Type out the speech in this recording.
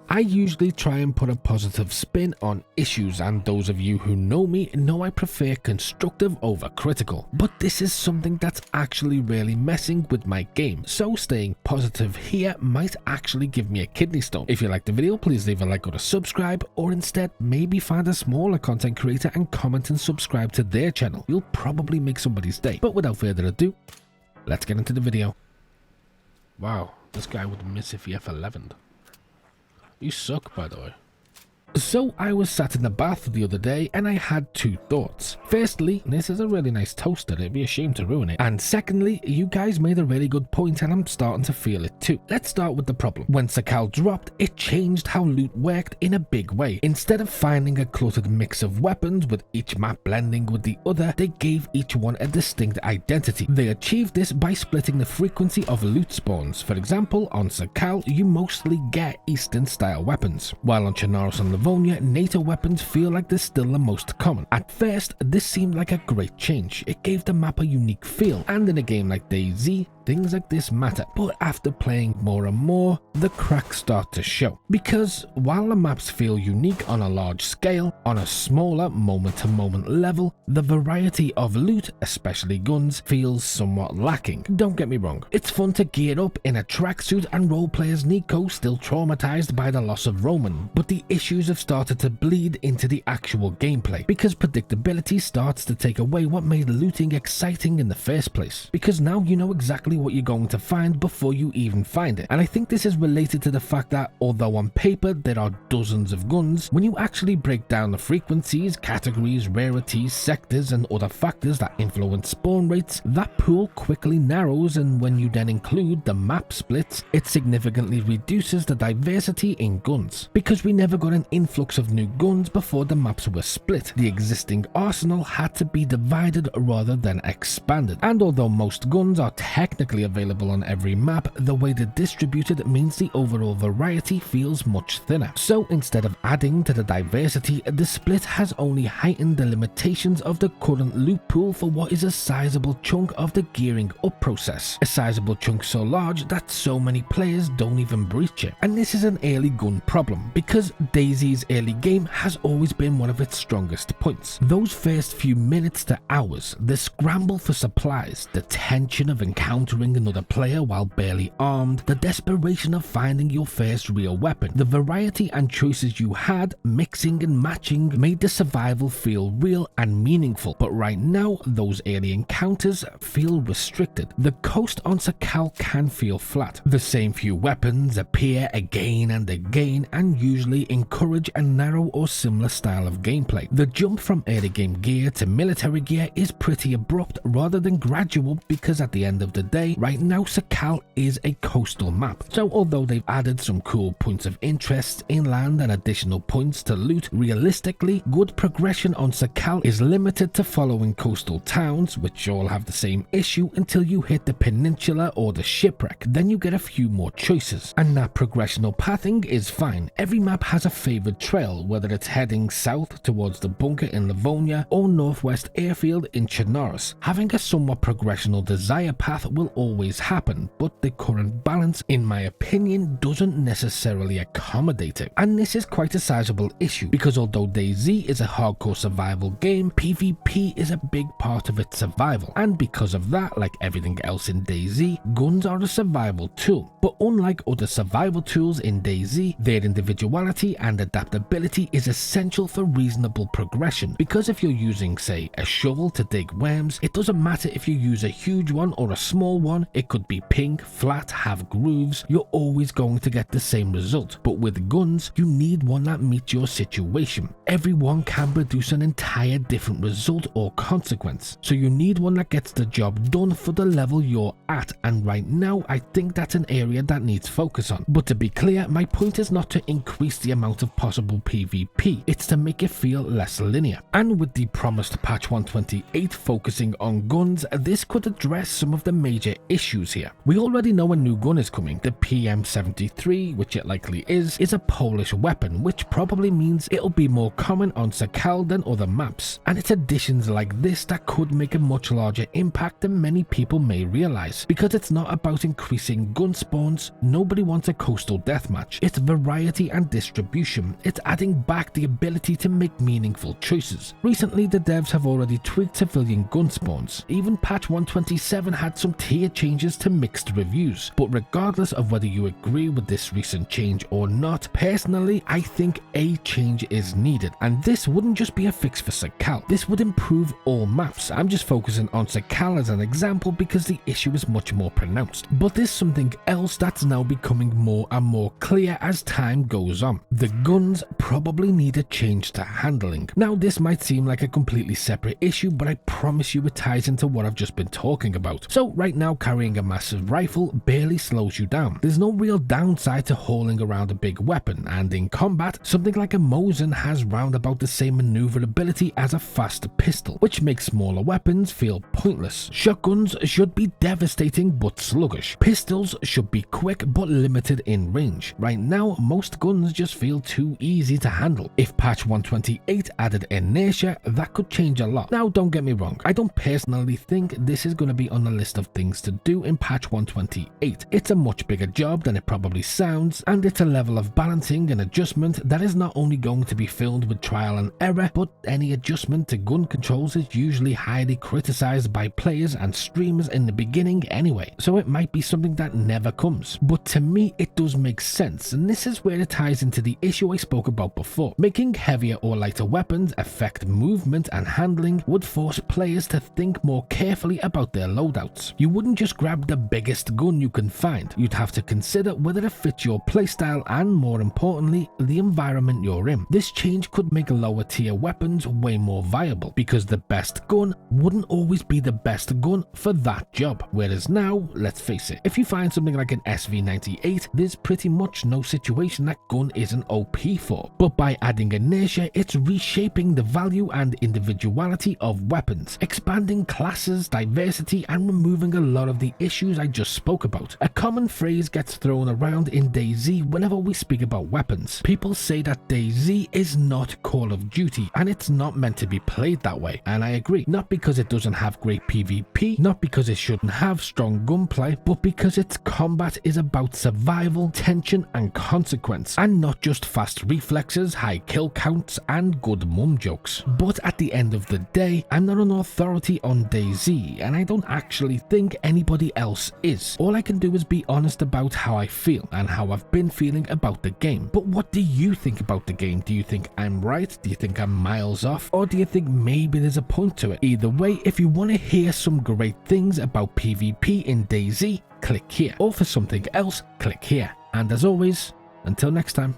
I usually try and put a positive spin on issues, and those of you who know me know I prefer constructive over critical, but this is something that's actually really messing with my game, so staying positive here might actually give me a kidney stone. If you liked the video, please leave a like or a subscribe, or instead maybe find a smaller content creator and comment and subscribe to their channel. You'll probably make somebody's day. But without further ado, let's get into the video. Wow, this guy would miss if he F11'd. You suck, by the way. So I was sat in the bath the other day and I had two thoughts. Firstly, this is a really nice toaster, it'd be a shame to ruin it. And secondly, you guys made a really good point and I'm starting to feel it too. Let's start with the problem. When Sakal dropped, it changed how loot worked in a big way. Instead of finding a cluttered mix of weapons with each map blending with the other, they gave each one a distinct identity. They achieved this by splitting the frequency of loot spawns. For example, on Sakal, you mostly get Eastern style weapons, while on Chernarus and Livonia, NATO weapons feel like they're still the most common. At first, this seemed like a great change. It gave the map a unique feel, and in a game like DayZ, things like this matter. But after playing more and more, the cracks start to show. Because while the maps feel unique on a large scale, on a smaller moment-to-moment level, the variety of loot, especially guns, feels somewhat lacking. Don't get me wrong, it's fun to gear up in a tracksuit and role players Nico still traumatized by the loss of Roman, but the issues have started to bleed into the actual gameplay, because predictability starts to take away what made looting exciting in the first place. Because now you know exactly what you're going to find before you even find it. And I think this is related to the fact that although on paper there are dozens of guns, when you actually break down the frequencies, categories, rarities, sectors and other factors that influence spawn rates, that pool quickly narrows, and when you then include the map splits, it significantly reduces the diversity in guns. Because we never got an influx of new guns before the maps were split, the existing arsenal had to be divided rather than expanded. And although most guns are technically available on every map, the way they're distributed means the overall variety feels much thinner. So instead of adding to the diversity, the split has only heightened the limitations of the current loot pool for what is a sizable chunk of the gearing up process. A sizable chunk so large that so many players don't even breach it. And this is an early gun problem, because DayZ's early game has always been one of its strongest points. Those first few minutes to hours, the scramble for supplies, the tension of encountering another player while barely armed, the desperation of finding your first real weapon, the variety and choices you had, mixing and matching, made the survival feel real and meaningful. But right now, those early encounters feel restricted. The coast on Sakal can feel flat. The same few weapons appear again and again, and usually encourage a narrow or similar style of gameplay. The jump from early game gear to military gear is pretty abrupt rather than gradual, because at the end of the day, right now Sakal is a coastal map. So although they've added some cool points of interest inland and additional points to loot, realistically, good progression on Sakal is limited to following coastal towns, which all have the same issue until you hit the peninsula or the shipwreck. Then you get a few more choices, and that progressional pathing is fine. Every map has a favored trail, whether it's heading south towards the bunker in Livonia or northwest airfield in Chernarus. Having a somewhat progressional desire path will always happen, but the current balance, in my opinion, doesn't necessarily accommodate it. And this is quite a sizable issue, because although DayZ is a hardcore survival game, PvP is a big part of its survival. And because of that, like everything else in DayZ, guns are a survival tool. But unlike other survival tools in DayZ, their individuality and adaptability is essential for reasonable progression. Because if you're using, say, a shovel to dig worms, it doesn't matter if you use a huge one or a small one. It could be pink, flat, have grooves, you're always going to get the same result. But with guns, you need one that meets your situation. Everyone can produce an entire different result or consequence, so you need one that gets the job done for the level you're at, and right now I think that's an area that needs focus on. But to be clear, my point is not to increase the amount of possible PvP. It's to make it feel less linear. And with the promised patch 128 focusing on guns, this could address some of the major issues here. We already know a new gun is coming. The PM73, which it likely is a Polish weapon, which probably means it'll be more common on Sakal than other maps. And it's additions like this that could make a much larger impact than many people may realize, because it's not about increasing gun spawns. Nobody wants a coastal deathmatch. It's variety and distribution. It's adding back the ability to make meaningful choices. Recently, the devs have already tweaked civilian gun spawns. Even patch 127 had some tier changes to mixed reviews. But regardless of whether you agree with this recent change or not, personally, I think a change is needed. And this wouldn't just be a fix for Sakal. This would improve all maps. I'm just focusing on Sakal as an example because the issue is much more pronounced. But there's something else that's now becoming more and more clear as time goes on. The guns probably need a change to handling. Now, this might seem like a completely separate issue, but I promise you it ties into what I've just been talking about. So right now, carrying a massive rifle barely slows you down. There's no real downside to hauling around a big weapon, and in combat, something like a Mosin has round about the same maneuverability as a fast pistol, which makes smaller weapons feel pointless. Shotguns should be devastating but sluggish. Pistols should be quick but limited in range. Right now, most guns just feel too easy to handle. If patch 128 added inertia, that could change a lot. Now, don't get me wrong, I don't personally think this is going to be on the list of things to do in patch 128. It's a much bigger job than it probably sounds, and it's a level of balancing and adjustment that is not only going to be filled with trial and error, but any adjustment to gun controls is usually highly criticized by players and streamers in the beginning anyway, so it might be something that never comes. But to me, it does make sense, and this is where it ties into the issue I spoke about before. Making heavier or lighter weapons affect movement and handling would force players to think more carefully about their loadouts. You wouldn't just grab the biggest gun you can find. You'd have to consider whether it fits your playstyle and, more importantly, the environment you're in. This change could make lower tier weapons way more viable, because the best gun wouldn't always be the best gun for that job. Whereas now, let's face it, if you find something like an SV98, there's pretty much no situation that gun isn't OP for. But by adding inertia, it's reshaping the value and individuality of weapons, expanding classes, diversity, and removing a lot of the issues I just spoke about. A common phrase gets thrown around in DayZ whenever we speak about weapons. People say that DayZ is not Call of Duty, and it's not meant to be played that way, and I agree. Not because it doesn't have great PvP, not because it shouldn't have strong gunplay, but because its combat is about survival, tension, and consequence, and not just fast reflexes, high kill counts, and good mum jokes. But at the end of the day, I'm not an authority on DayZ, and I don't actually think anybody else is. All I can do is be honest about how I feel and how I've been feeling about the game. But what do you think about the game? Do you think I'm right? Do you think I'm miles off? Or do you think maybe there's a point to it? Either way, if you want to hear some great things about PvP in DayZ, click here. Or for something else, click here. And as always, until next time.